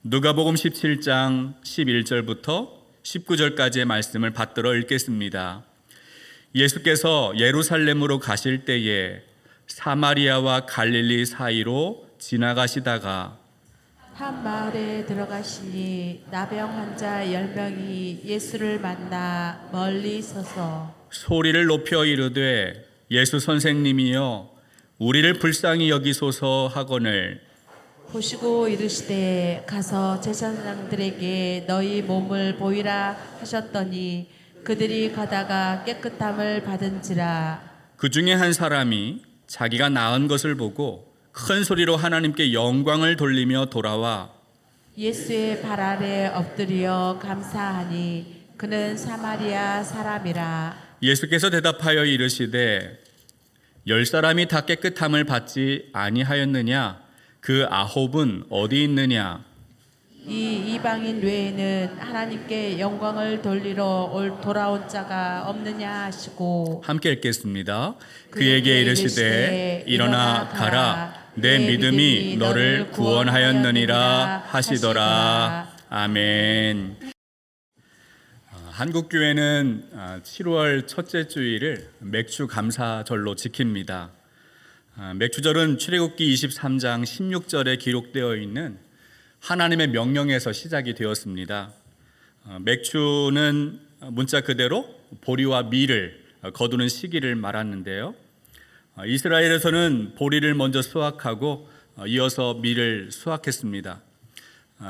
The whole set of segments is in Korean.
누가복음 17장 11절부터 19절까지의 말씀을 받들어 읽겠습니다. 예수께서 예루살렘으로 가실 때에 사마리아와 갈릴리 사이로 지나가시다가 한 마을에 들어가시니 나병 환자 10명이 예수를 만나 멀리 서서 소리를 높여 이르되 예수 선생님이여 우리를 불쌍히 여기소서 하거늘 보시고 이르시되 가서 제사장들에게 너희 몸을 보이라 하셨더니 그들이 가다가 깨끗함을 받은지라. 그 중에 한 사람이 자기가 나은 것을 보고 큰 소리로 하나님께 영광을 돌리며 돌아와 예수의 발 아래 엎드려 감사하니 그는 사마리아 사람이라. 예수께서 대답하여 이르시되 10사람이 다 깨끗함을 받지 아니하였느냐 그 9은 어디 있느냐 이 이방인 외에는 하나님께 영광을 돌리러 돌아온 자가 없느냐 하시고 함께 읽겠습니다. 그에게 이르시되 일어나 가라 내 믿음이 너를 구원하였느니라 하시더라. 아멘. 한국교회는 7월 첫째 주일을 맥주 감사절로 지킵니다. 맥주절은 출애굽기 23장 16절에 기록되어 있는 하나님의 명령에서 시작이 되었습니다. 맥주는 문자 그대로 보리와 밀을 거두는 시기를 말하는데요. 이스라엘에서는 보리를 먼저 수확하고 이어서 밀을 수확했습니다.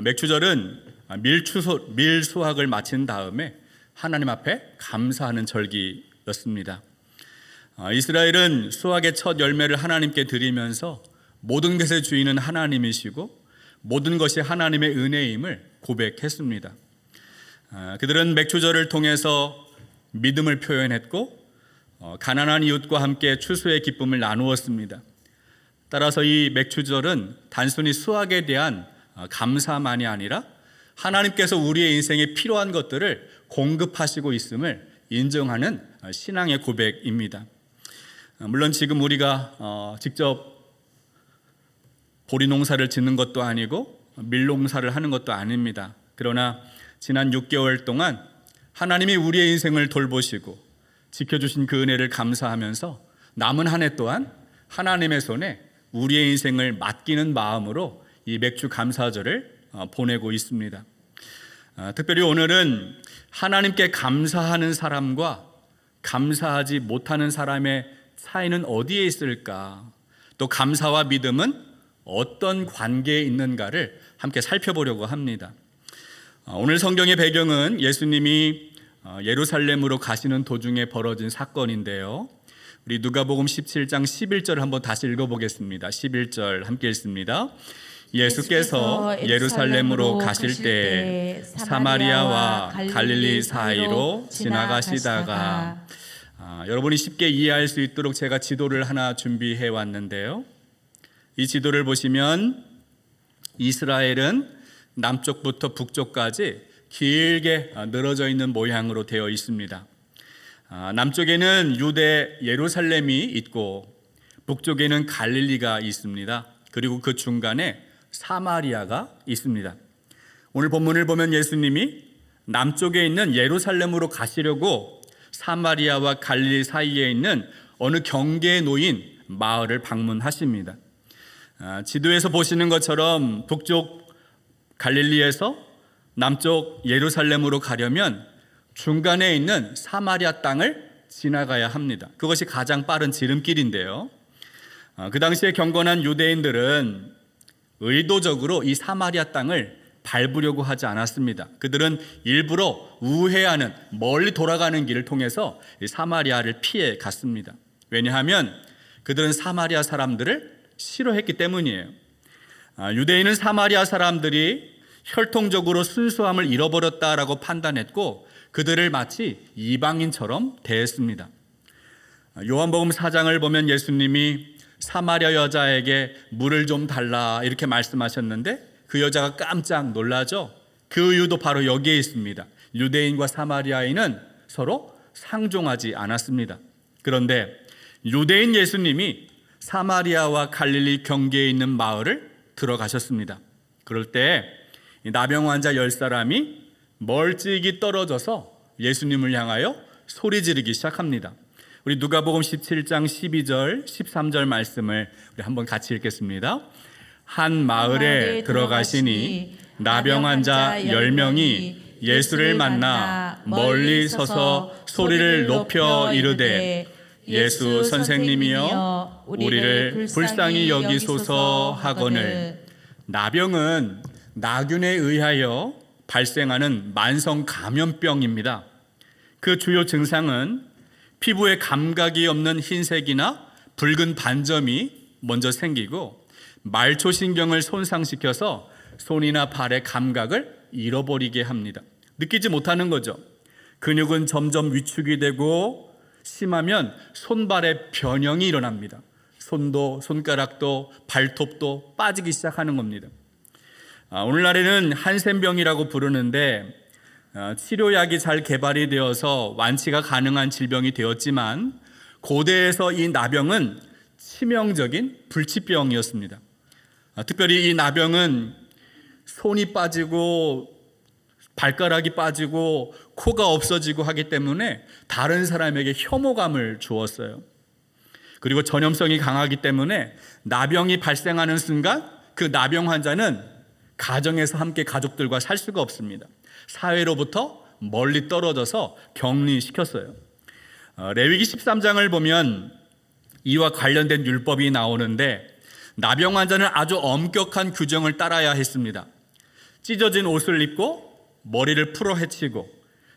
맥주절은 밀 수확을 마친 다음에 하나님 앞에 감사하는 절기였습니다. 이스라엘은 수확의 첫 열매를 하나님께 드리면서 모든 것의 주인은 하나님이시고 모든 것이 하나님의 은혜임을 고백했습니다. 그들은 맥주절을 통해서 믿음을 표현했고 가난한 이웃과 함께 추수의 기쁨을 나누었습니다. 따라서 이 맥주절은 단순히 수확에 대한 감사만이 아니라 하나님께서 우리의 인생에 필요한 것들을 공급하시고 있음을 인정하는 신앙의 고백입니다. 물론 지금 우리가 직접 보리 농사를 짓는 것도 아니고 밀 농사를 하는 것도 아닙니다. 그러나 지난 6개월 동안 하나님이 우리의 인생을 돌보시고 지켜주신 그 은혜를 감사하면서 남은 한 해 또한 하나님의 손에 우리의 인생을 맡기는 마음으로 이 맥주 감사절을 보내고 있습니다. 특별히 오늘은 하나님께 감사하는 사람과 감사하지 못하는 사람의 차이는 어디에 있을까? 또 감사와 믿음은 어떤 관계에 있는가를 함께 살펴보려고 합니다. 오늘 성경의 배경은 예수님이 예루살렘으로 가시는 도중에 벌어진 사건인데요. 우리 누가복음 17장 11절을 한번 다시 읽어보겠습니다. 11절 함께 읽습니다. 예수께서 예루살렘으로 가실 때 사마리아와 갈릴리 사이로 지나가시다가 여러분이 쉽게 이해할 수 있도록 제가 지도를 하나 준비해 왔는데요. 이 지도를 보시면 이스라엘은 남쪽부터 북쪽까지 길게 늘어져 있는 모양으로 되어 있습니다. 남쪽에는 유대 예루살렘이 있고 북쪽에는 갈릴리가 있습니다. 그리고 그 중간에 사마리아가 있습니다. 오늘 본문을 보면 예수님이 남쪽에 있는 예루살렘으로 가시려고 사마리아와 갈릴리 사이에 있는 어느 경계에 놓인 마을을 방문하십니다. 지도에서 보시는 것처럼 북쪽 갈릴리에서 남쪽 예루살렘으로 가려면 중간에 있는 사마리아 땅을 지나가야 합니다. 그것이 가장 빠른 지름길인데요. 그 당시에 경건한 유대인들은 의도적으로 이 사마리아 땅을 밟으려고 하지 않았습니다. 그들은 일부러 우회하는 멀리 돌아가는 길을 통해서 이 사마리아를 피해 갔습니다. 왜냐하면 그들은 사마리아 사람들을 싫어했기 때문이에요. 유대인은 사마리아 사람들이 혈통적으로 순수함을 잃어버렸다라고 판단했고 그들을 마치 이방인처럼 대했습니다. 요한복음 4장을 보면 예수님이 사마리아 여자에게 물을 좀 달라 이렇게 말씀하셨는데 그 여자가 깜짝 놀라죠. 그 이유도 바로 여기에 있습니다. 유대인과 사마리아인은 서로 상종하지 않았습니다. 그런데 유대인 예수님이 사마리아와 갈릴리 경계에 있는 마을을 들어가셨습니다. 그럴 때 이 나병 환자 10사람이 멀찍이 떨어져서 예수님을 향하여 소리 지르기 시작합니다. 우리 누가복음 17장 12절 13절 말씀을 우리 한번 같이 읽겠습니다. 한 마을에 들어가시니 나병 환자 10명이 예수를 만나 멀리 서서 소리를 높여 이르되 예수 선생님이여 우리를 불쌍히 여기소서 하거늘. 나병은 나균에 의하여 발생하는 만성 감염병입니다. 그 주요 증상은 피부에 감각이 없는 흰색이나 붉은 반점이 먼저 생기고 말초신경을 손상시켜서 손이나 발의 감각을 잃어버리게 합니다. 느끼지 못하는 거죠. 근육은 점점 위축이 되고 심하면 손발에 변형이 일어납니다. 손도 손가락도 발톱도 빠지기 시작하는 겁니다. 오늘날에는 한센병이라고 부르는데 치료약이 잘 개발이 되어서 완치가 가능한 질병이 되었지만 고대에서 이 나병은 치명적인 불치병이었습니다. 특별히 이 나병은 손이 빠지고 발가락이 빠지고 코가 없어지고 하기 때문에 다른 사람에게 혐오감을 주었어요. 그리고 전염성이 강하기 때문에 나병이 발생하는 순간 그 나병 환자는 가정에서 함께 가족들과 살 수가 없습니다. 사회로부터 멀리 떨어져서 격리시켰어요. 레위기 13장을 보면 이와 관련된 율법이 나오는데 나병 환자는 아주 엄격한 규정을 따라야 했습니다. 찢어진 옷을 입고 머리를 풀어 헤치고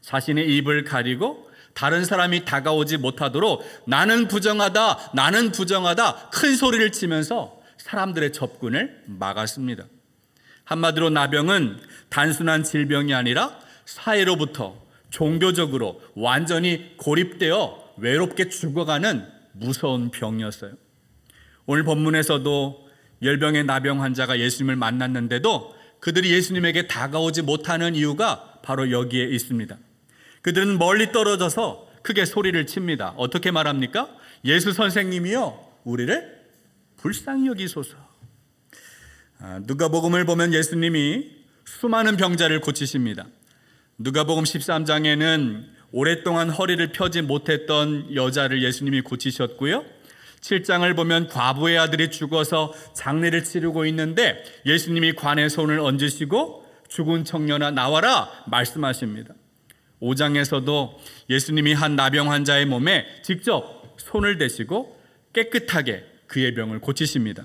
자신의 입을 가리고 다른 사람이 다가오지 못하도록 나는 부정하다, 나는 부정하다 큰 소리를 치면서 사람들의 접근을 막았습니다. 한마디로 나병은 단순한 질병이 아니라 사회로부터 종교적으로 완전히 고립되어 외롭게 죽어가는 무서운 병이었어요. 오늘 본문에서도 열병의 나병 환자가 예수님을 만났는데도 그들이 예수님에게 다가오지 못하는 이유가 바로 여기에 있습니다. 그들은 멀리 떨어져서 크게 소리를 칩니다. 어떻게 말합니까? 예수 선생님이여 우리를 불쌍히 여기소서. 누가복음을 보면 예수님이 수많은 병자를 고치십니다. 누가복음 13장에는 오랫동안 허리를 펴지 못했던 여자를 예수님이 고치셨고요. 7장을 보면 과부의 아들이 죽어서 장례를 치르고 있는데 예수님이 관에 손을 얹으시고 죽은 청년아 나와라 말씀하십니다. 5장에서도 예수님이 한 나병 환자의 몸에 직접 손을 대시고 깨끗하게 그의 병을 고치십니다.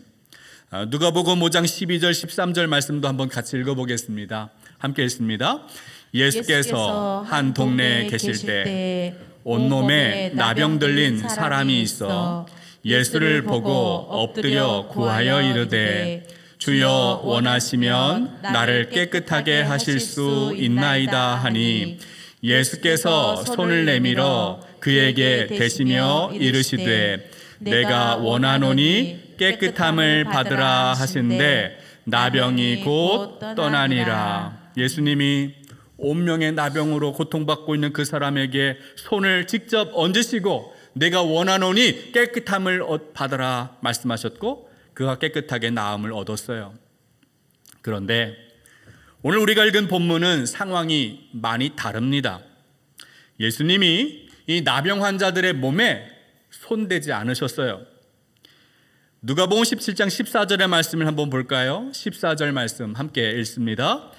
누가복음 5장 12절 13절 말씀도 한번 같이 읽어보겠습니다. 함께 읽습니다. 예수께서 한 동네에 계실 때 온몸에 나병 들린 사람이 있어 예수를 보고 엎드려 구하여 이르되 주여 원하시면 나를 깨끗하게 하실 수 있나이다 하니 예수께서 손을 내밀어 그에게 대시며 이르시되 내가 원하노니 깨끗함을 받으라 하신데 나병이 곧 떠나니라. 예수님이 온명의 나병으로 고통받고 있는 그 사람에게 손을 직접 얹으시고 내가 원하노니 깨끗함을 받으라 말씀하셨고 그가 깨끗하게 나음을 얻었어요. 그런데 오늘 우리가 읽은 본문은 상황이 많이 다릅니다. 예수님이 이 나병 환자들의 몸에 손대지 않으셨어요. 누가복음 17장 14절의 말씀을 한번 볼까요? 14절 말씀 함께 읽습니다.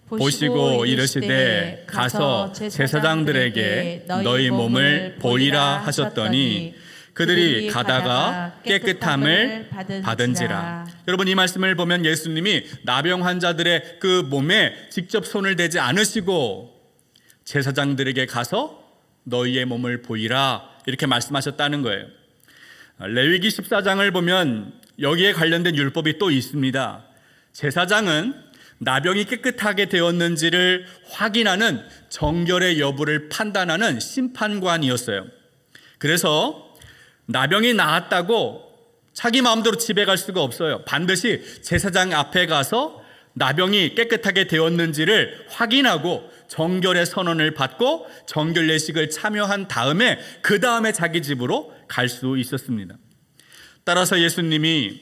보시고 이르시되 가서 제사장들에게 너희 몸을 보이라 하셨더니 그들이 가다가 깨끗함을 받은지라. 여러분 이 말씀을 보면 예수님이 나병 환자들의 그 몸에 직접 손을 대지 않으시고 제사장들에게 가서 너희의 몸을 보이라 이렇게 말씀하셨다는 거예요. 레위기 14장을 보면 여기에 관련된 율법이 또 있습니다. 제사장은 나병이 깨끗하게 되었는지를 확인하는 정결의 여부를 판단하는 심판관이었어요. 그래서 나병이 나았다고 자기 마음대로 집에 갈 수가 없어요. 반드시 제사장 앞에 가서 나병이 깨끗하게 되었는지를 확인하고 정결의 선언을 받고 정결 예식을 참여한 다음에 그 다음에 자기 집으로 갈 수 있었습니다. 따라서 예수님이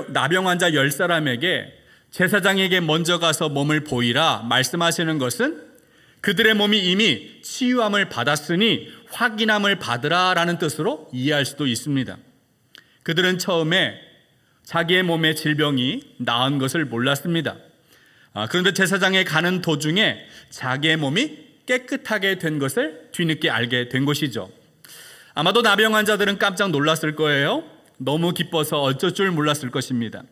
나병 환자 10사람에게 제사장에게 먼저 가서 몸을 보이라 말씀하시는 것은 그들의 몸이 이미 치유함을 받았으니 확인함을 받으라라는 뜻으로 이해할 수도 있습니다. 그들은 처음에 자기의 몸의 질병이 나은 것을 몰랐습니다. 그런데 제사장에 가는 도중에 자기의 몸이 깨끗하게 된 것을 뒤늦게 알게 된 것이죠. 아마도 나병 환자들은 깜짝 놀랐을 거예요. 너무 기뻐서 어쩔 줄 몰랐을 것입니다.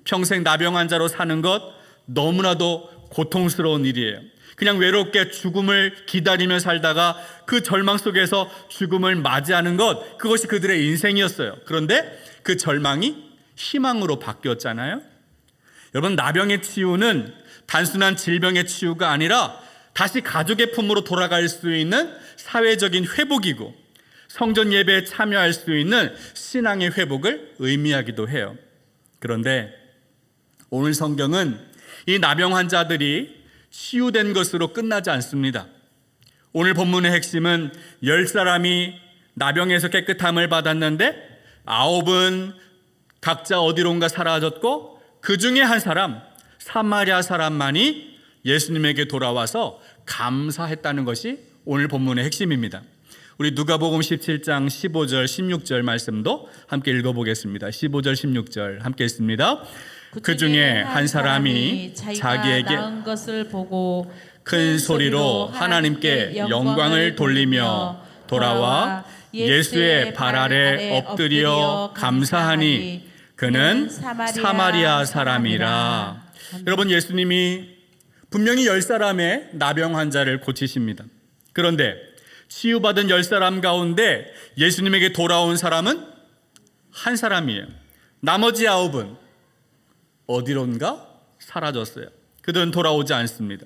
평생 나병 환자로 사는 것 너무나도 고통스러운 일이에요. 그냥 외롭게 죽음을 기다리며 살다가 그 절망 속에서 죽음을 맞이하는 것, 그것이 그들의 인생이었어요. 그런데 그 절망이 희망으로 바뀌었잖아요. 여러분, 나병의 치유는 단순한 질병의 치유가 아니라 다시 가족의 품으로 돌아갈 수 있는 사회적인 회복이고 성전 예배에 참여할 수 있는 신앙의 회복을 의미하기도 해요. 그런데 오늘 성경은 이 나병 환자들이 치유된 것으로 끝나지 않습니다. 오늘 본문의 핵심은 10사람이 나병에서 깨끗함을 받았는데 9은 각자 어디론가 사라졌고 그 중에 한 사람, 사마리아 사람만이 예수님에게 돌아와서 감사했다는 것이 오늘 본문의 핵심입니다. 우리 누가복음 17장 15절 16절 말씀도 함께 읽어보겠습니다. 15절 16절 함께 읽습니다. 그 중에 한 사람이 자기에게 나은 것을 보고 큰 소리로 하나님께 영광을 돌리며 돌아와 예수의 발 아래 엎드려 감사하니 그는 사마리아 사람이라. 여러분, 예수님이 분명히 10사람의 나병 환자를 고치십니다. 그런데 치유받은 10사람 가운데 예수님에게 돌아온 사람은 한 사람이에요. 나머지 9은 어디론가 사라졌어요. 그들은 돌아오지 않습니다.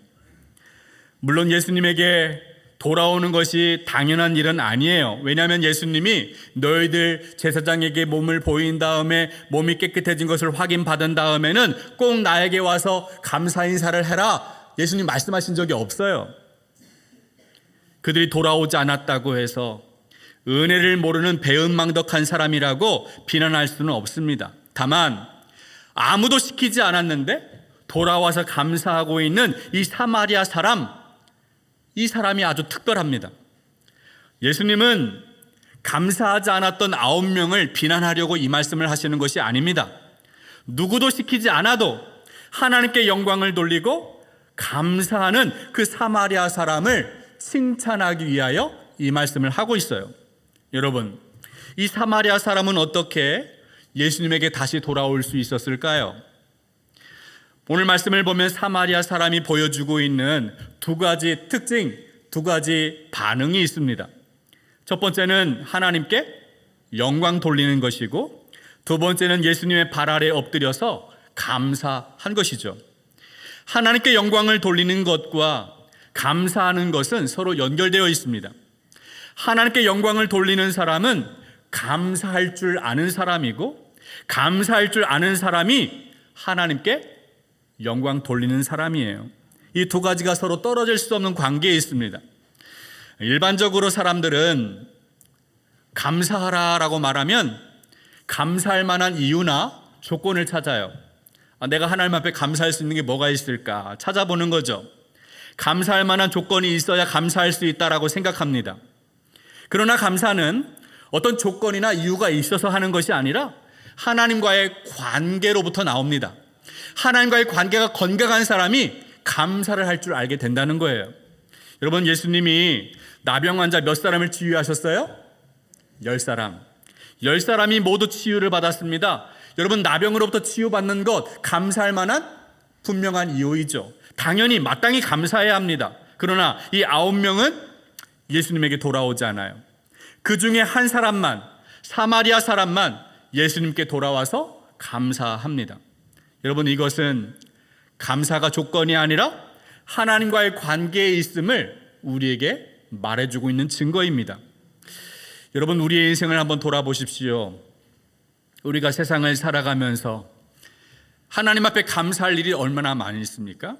물론 예수님에게 돌아오는 것이 당연한 일은 아니에요. 왜냐하면 예수님이 너희들 제사장에게 몸을 보인 다음에 몸이 깨끗해진 것을 확인받은 다음에는 꼭 나에게 와서 감사 인사를 해라, 예수님 말씀하신 적이 없어요. 그들이 돌아오지 않았다고 해서 은혜를 모르는 배은망덕한 사람이라고 비난할 수는 없습니다. 다만 아무도 시키지 않았는데 돌아와서 감사하고 있는 이 사마리아 사람, 이 사람이 아주 특별합니다. 예수님은 감사하지 않았던 9명을 비난하려고 이 말씀을 하시는 것이 아닙니다. 누구도 시키지 않아도 하나님께 영광을 돌리고 감사하는 그 사마리아 사람을 칭찬하기 위하여 이 말씀을 하고 있어요. 여러분, 이 사마리아 사람은 어떻게 예수님에게 다시 돌아올 수 있었을까요? 오늘 말씀을 보면 사마리아 사람이 보여주고 있는 두 가지 특징, 두 가지 반응이 있습니다. 첫 번째는 하나님께 영광 돌리는 것이고, 두 번째는 예수님의 발 아래 엎드려서 감사한 것이죠. 하나님께 영광을 돌리는 것과 감사하는 것은 서로 연결되어 있습니다. 하나님께 영광을 돌리는 사람은 감사할 줄 아는 사람이고, 감사할 줄 아는 사람이 하나님께 영광 돌리는 사람이에요. 이 두 가지가 서로 떨어질 수 없는 관계에 있습니다. 일반적으로 사람들은 감사하라라고 말하면 감사할 만한 이유나 조건을 찾아요. 내가 하나님 앞에 감사할 수 있는 게 뭐가 있을까 찾아보는 거죠. 감사할 만한 조건이 있어야 감사할 수 있다라고 생각합니다. 그러나 감사는 어떤 조건이나 이유가 있어서 하는 것이 아니라 하나님과의 관계로부터 나옵니다. 하나님과의 관계가 건강한 사람이 감사를 할 줄 알게 된다는 거예요. 여러분, 예수님이 나병 환자 몇 사람을 치유하셨어요? 10사람. 10사람이 모두 치유를 받았습니다. 여러분, 나병으로부터 치유받는 것 감사할 만한 분명한 이유이죠. 당연히 마땅히 감사해야 합니다. 그러나 이 9명은 예수님에게 돌아오지 않아요. 그 중에 한 사람만, 사마리아 사람만 예수님께 돌아와서 감사합니다. 여러분, 이것은 감사가 조건이 아니라 하나님과의 관계에 있음을 우리에게 말해주고 있는 증거입니다. 여러분, 우리의 인생을 한번 돌아보십시오. 우리가 세상을 살아가면서 하나님 앞에 감사할 일이 얼마나 많이 있습니까?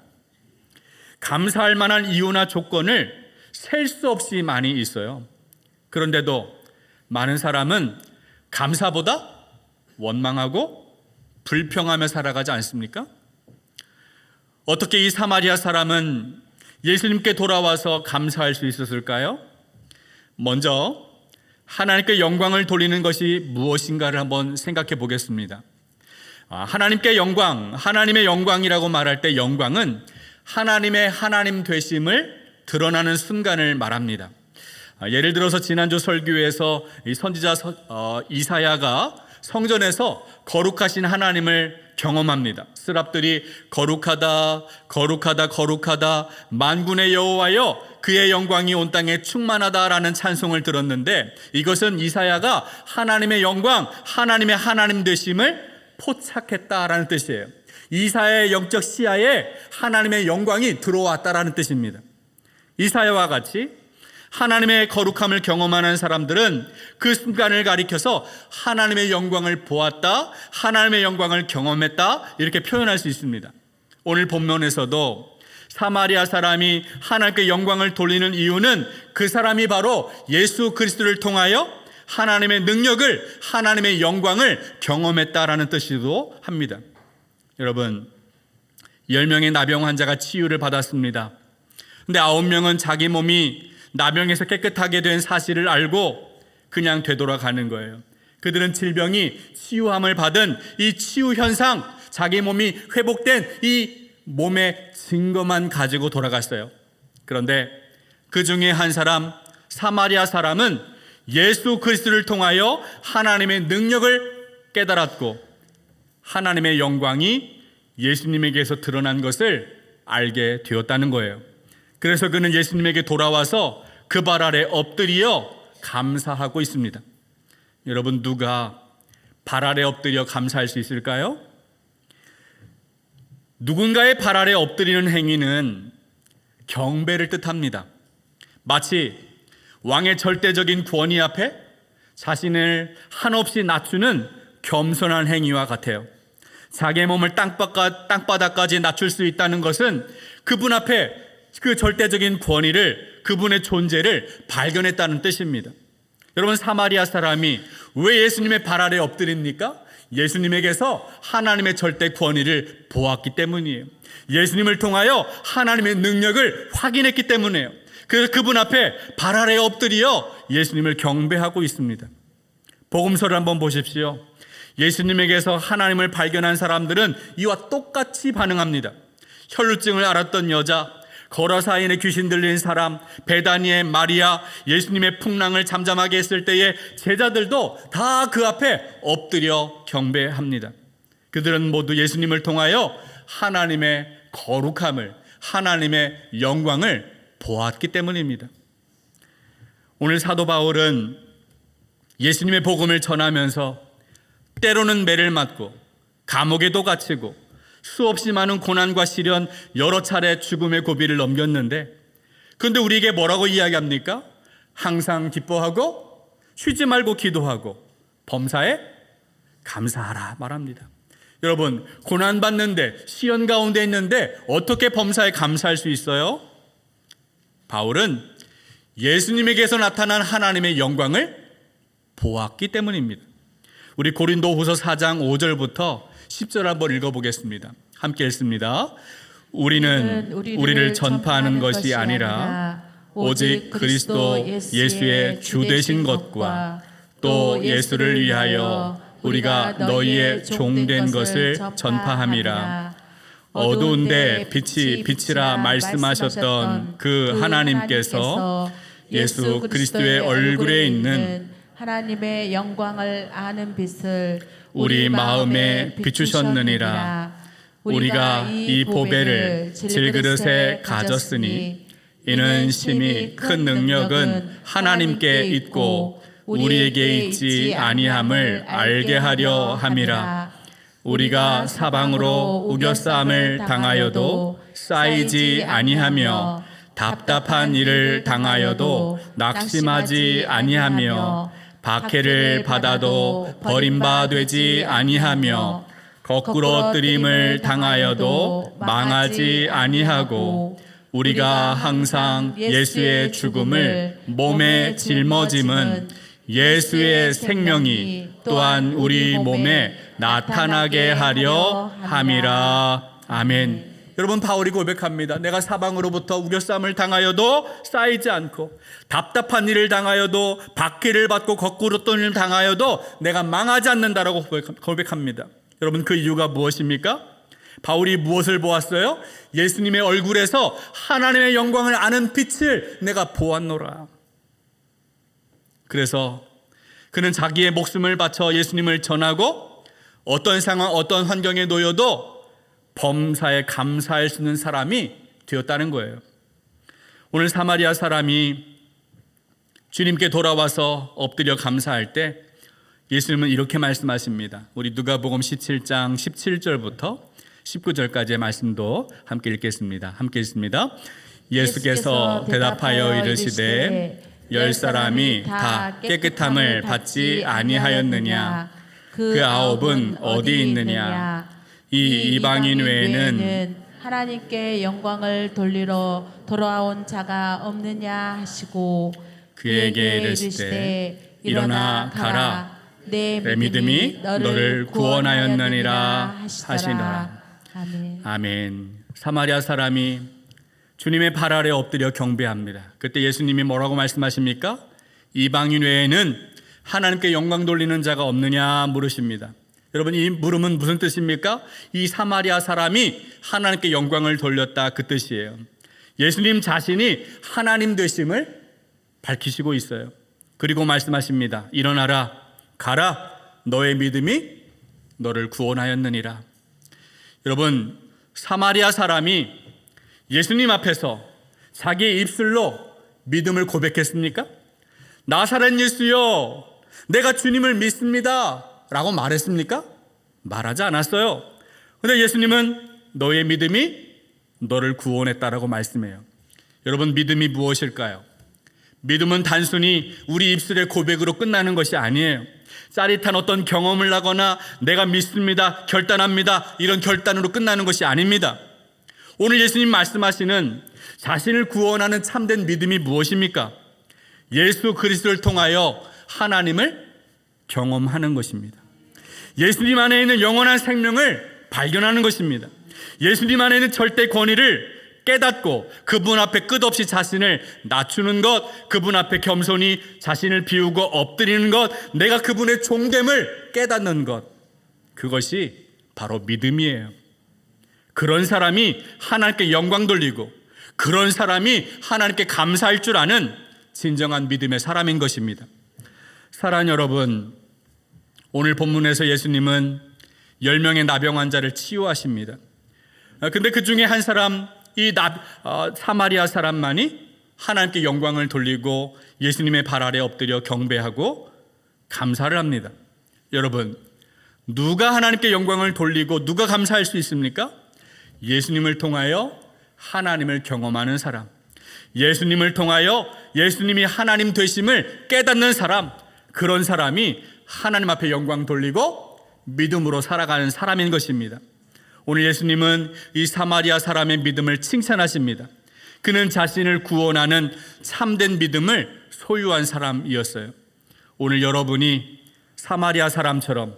감사할 만한 이유나 조건을 셀 수 없이 많이 있어요. 그런데도 많은 사람은 감사보다 원망하고 불평하며 살아가지 않습니까? 어떻게 이 사마리아 사람은 예수님께 돌아와서 감사할 수 있었을까요? 먼저 하나님께 영광을 돌리는 것이 무엇인가를 한번 생각해 보겠습니다. 하나님께 영광, 하나님의 영광이라고 말할 때 영광은 하나님의 하나님 되심을 드러나는 순간을 말합니다. 예를 들어서 지난주 설교에서 이 선지자 이사야가 성전에서 거룩하신 하나님을 경험합니다. 스랍들이 거룩하다 거룩하다 거룩하다 만군의 여호와여 그의 영광이 온 땅에 충만하다라는 찬송을 들었는데, 이것은 이사야가 하나님의 영광, 하나님의 하나님 되심을 포착했다라는 뜻이에요. 이사야의 영적 시야에 하나님의 영광이 들어왔다라는 뜻입니다. 이사야와 같이 하나님의 거룩함을 경험하는 사람들은 그 순간을 가리켜서 하나님의 영광을 보았다, 하나님의 영광을 경험했다, 이렇게 표현할 수 있습니다. 오늘 본문에서도 사마리아 사람이 하나님께 영광을 돌리는 이유는 그 사람이 바로 예수 그리스도를 통하여 하나님의 능력을, 하나님의 영광을 경험했다라는 뜻이기도 합니다. 여러분, 10명의 나병 환자가 치유를 받았습니다. 근데 9명은 자기 몸이 나병에서 깨끗하게 된 사실을 알고 그냥 되돌아가는 거예요. 그들은 질병이 치유함을 받은 이 치유 현상, 자기 몸이 회복된 이 몸의 증거만 가지고 돌아갔어요. 그런데 그 중에 한 사람, 사마리아 사람은 예수 그리스도를 통하여 하나님의 능력을 깨달았고 하나님의 영광이 예수님에게서 드러난 것을 알게 되었다는 거예요. 그래서 그는 예수님에게 돌아와서 그 발 아래 엎드려 감사하고 있습니다. 여러분, 누가 발 아래 엎드려 감사할 수 있을까요? 누군가의 발 아래 엎드리는 행위는 경배를 뜻합니다. 마치 왕의 절대적인 권위 앞에 자신을 한없이 낮추는 겸손한 행위와 같아요. 자기의 몸을 땅바닥까지 낮출 수 있다는 것은 그분 앞에 그 절대적인 권위를, 그분의 존재를 발견했다는 뜻입니다. 여러분, 사마리아 사람이 왜 예수님의 발 아래 엎드립니까? 예수님에게서 하나님의 절대 권위를 보았기 때문이에요. 예수님을 통하여 하나님의 능력을 확인했기 때문이에요. 그래서 그분 앞에 발 아래 엎드려 예수님을 경배하고 있습니다. 복음서를 한번 보십시오. 예수님에게서 하나님을 발견한 사람들은 이와 똑같이 반응합니다. 혈루증을 앓았던 여자, 거라사인의 귀신 들린 사람, 베다니의 마리아, 예수님의 풍랑을 잠잠하게 했을 때의 제자들도 다 그 앞에 엎드려 경배합니다. 그들은 모두 예수님을 통하여 하나님의 거룩함을, 하나님의 영광을 보았기 때문입니다. 오늘 사도 바울은 예수님의 복음을 전하면서 때로는 매를 맞고 감옥에도 갇히고 수없이 많은 고난과 시련, 여러 차례 죽음의 고비를 넘겼는데, 그런데 우리에게 뭐라고 이야기합니까? 항상 기뻐하고 쉬지 말고 기도하고 범사에 감사하라 말합니다. 여러분, 고난받는데, 시련 가운데 있는데 어떻게 범사에 감사할 수 있어요? 바울은 예수님에게서 나타난 하나님의 영광을 보았기 때문입니다. 우리 고린도후서 4장 5절부터 10절 한번 읽어보겠습니다. 함께 읽습니다. 우리는 우리를 전파하는 것이 아니라 오직 그리스도 예수의 주 되신 것과 또 예수를 위하여 우리가 너희의 종된 것을 전파함이라. 어두운데 빛이 빛이라 말씀하셨던 그 하나님께서 예수 그리스도의 얼굴에 있는 하나님의 영광을 아는 빛을 우리 마음에 비추셨느니라. 우리가 이 보배를 질그릇에 가졌으니 이는 심히 큰 능력은 하나님께 있고 우리에게 있지 아니함을 알게 하려 함이라. 우리가 사방으로 우겨싸움을 당하여도 쌓이지 아니하며 답답한 일을 당하여도 낙심하지 아니하며 박해를 받아도 버림받지 아니하며 거꾸로 뜨림을 당하여도 망하지 아니하고 우리가 항상 예수의 죽음을 몸에 짊어짐은 예수의 생명이 또한 우리 몸에 나타나게 하려 함이라. 아멘. 여러분, 바울이 고백합니다. 내가 사방으로부터 우겨쌈을 당하여도 쌓이지 않고, 답답한 일을 당하여도, 박해를 받고 거꾸로 떤 일을 당하여도 내가 망하지 않는다라고 고백합니다. 여러분, 그 이유가 무엇입니까? 바울이 무엇을 보았어요? 예수님의 얼굴에서 하나님의 영광을 아는 빛을 내가 보았노라. 그래서 그는 자기의 목숨을 바쳐 예수님을 전하고, 어떤 상황, 어떤 환경에 놓여도 범사에 감사할 수 있는 사람이 되었다는 거예요. 오늘 사마리아 사람이 주님께 돌아와서 엎드려 감사할 때 예수님은 이렇게 말씀하십니다. 우리 누가복음 17장 17절부터 19절까지의 말씀도 함께 읽겠습니다. 함께 읽습니다. 예수께서 대답하여 이르시되 열 사람이 다 깨끗함을 받지 아니하였느냐? 그 아홉은 어디 있느냐? 이 이방인 외에는 하나님께 영광을 돌리러 돌아온 자가 없느냐 하시고 그에게 이르시되 일어나 가라. 내 믿음이 너를 구원하였느니라 하시더라. 아멘. 아멘. 사마리아 사람이 주님의 발 아래 엎드려 경배합니다. 그때 예수님이 뭐라고 말씀하십니까? 이방인 외에는 하나님께 영광 돌리는 자가 없느냐 물으십니다. 여러분, 이 물음은 무슨 뜻입니까? 이 사마리아 사람이 하나님께 영광을 돌렸다, 그 뜻이에요. 예수님 자신이 하나님 되심을 밝히시고 있어요. 그리고 말씀하십니다. 일어나라, 가라, 너의 믿음이 너를 구원하였느니라. 여러분, 사마리아 사람이 예수님 앞에서 자기의 입술로 믿음을 고백했습니까? 나사렛 예수여, 내가 주님을 믿습니다 라고 말했습니까? 말하지 않았어요. 그런데 예수님은 너의 믿음이 너를 구원했다라고 말씀해요. 여러분, 믿음이 무엇일까요? 믿음은 단순히 우리 입술의 고백으로 끝나는 것이 아니에요. 짜릿한 어떤 경험을 하거나 내가 믿습니다, 결단합니다, 이런 결단으로 끝나는 것이 아닙니다. 오늘 예수님 말씀하시는 자신을 구원하는 참된 믿음이 무엇입니까? 예수 그리스도를 통하여 하나님을 경험하는 것입니다. 예수님 안에 있는 영원한 생명을 발견하는 것입니다. 예수님 안에 있는 절대 권위를 깨닫고 그분 앞에 끝없이 자신을 낮추는 것, 그분 앞에 겸손히 자신을 비우고 엎드리는 것, 내가 그분의 종됨을 깨닫는 것, 그것이 바로 믿음이에요. 그런 사람이 하나님께 영광 돌리고, 그런 사람이 하나님께 감사할 줄 아는 진정한 믿음의 사람인 것입니다. 사랑하는 여러분, 오늘 본문에서 예수님은 10명의 나병 환자를 치유하십니다. 근데 그 중에 한 사람, 이 사마리아 사람만이 하나님께 영광을 돌리고 예수님의 발 아래 엎드려 경배하고 감사를 합니다. 여러분, 누가 하나님께 영광을 돌리고 누가 감사할 수 있습니까? 예수님을 통하여 하나님을 경험하는 사람, 예수님을 통하여 예수님이 하나님 되심을 깨닫는 사람, 그런 사람이 하나님 앞에 영광 돌리고 믿음으로 살아가는 사람인 것입니다. 오늘 예수님은 이 사마리아 사람의 믿음을 칭찬하십니다. 그는 자신을 구원하는 참된 믿음을 소유한 사람이었어요. 오늘 여러분이 사마리아 사람처럼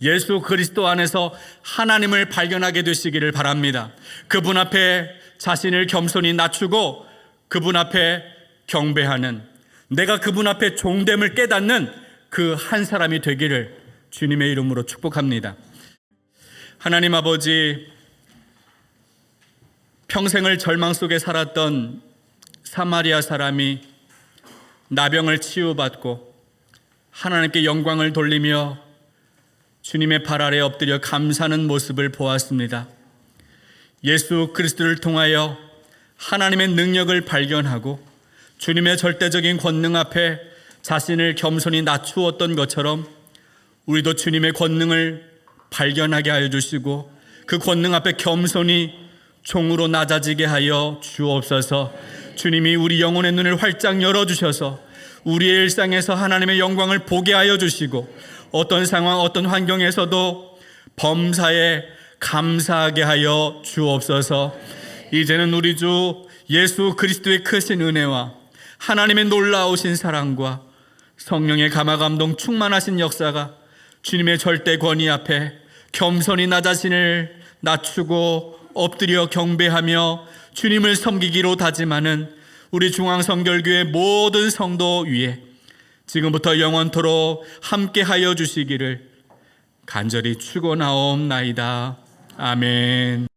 예수 그리스도 안에서 하나님을 발견하게 되시기를 바랍니다. 그분 앞에 자신을 겸손히 낮추고 그분 앞에 경배하는, 내가 그분 앞에 종됨을 깨닫는 그 한 사람이 되기를 주님의 이름으로 축복합니다. 하나님 아버지, 평생을 절망 속에 살았던 사마리아 사람이 나병을 치유받고 하나님께 영광을 돌리며 주님의 발 아래 엎드려 감사하는 모습을 보았습니다. 예수 그리스도를 통하여 하나님의 능력을 발견하고 주님의 절대적인 권능 앞에 자신을 겸손히 낮추었던 것처럼 우리도 주님의 권능을 발견하게 하여 주시고 그 권능 앞에 겸손히 종으로 낮아지게 하여 주옵소서. 주님이 우리 영혼의 눈을 활짝 열어주셔서 우리의 일상에서 하나님의 영광을 보게 하여 주시고 어떤 상황, 어떤 환경에서도 범사에 감사하게 하여 주옵소서. 이제는 우리 주 예수 그리스도의 크신 은혜와 하나님의 놀라우신 사랑과 성령의 감화감동 충만하신 역사가 주님의 절대 권위 앞에 겸손히 나 자신을 낮추고 엎드려 경배하며 주님을 섬기기로 다짐하는 우리 중앙성결교회 모든 성도 위에 지금부터 영원토록 함께하여 주시기를 간절히 축원하옵나이다. 아멘.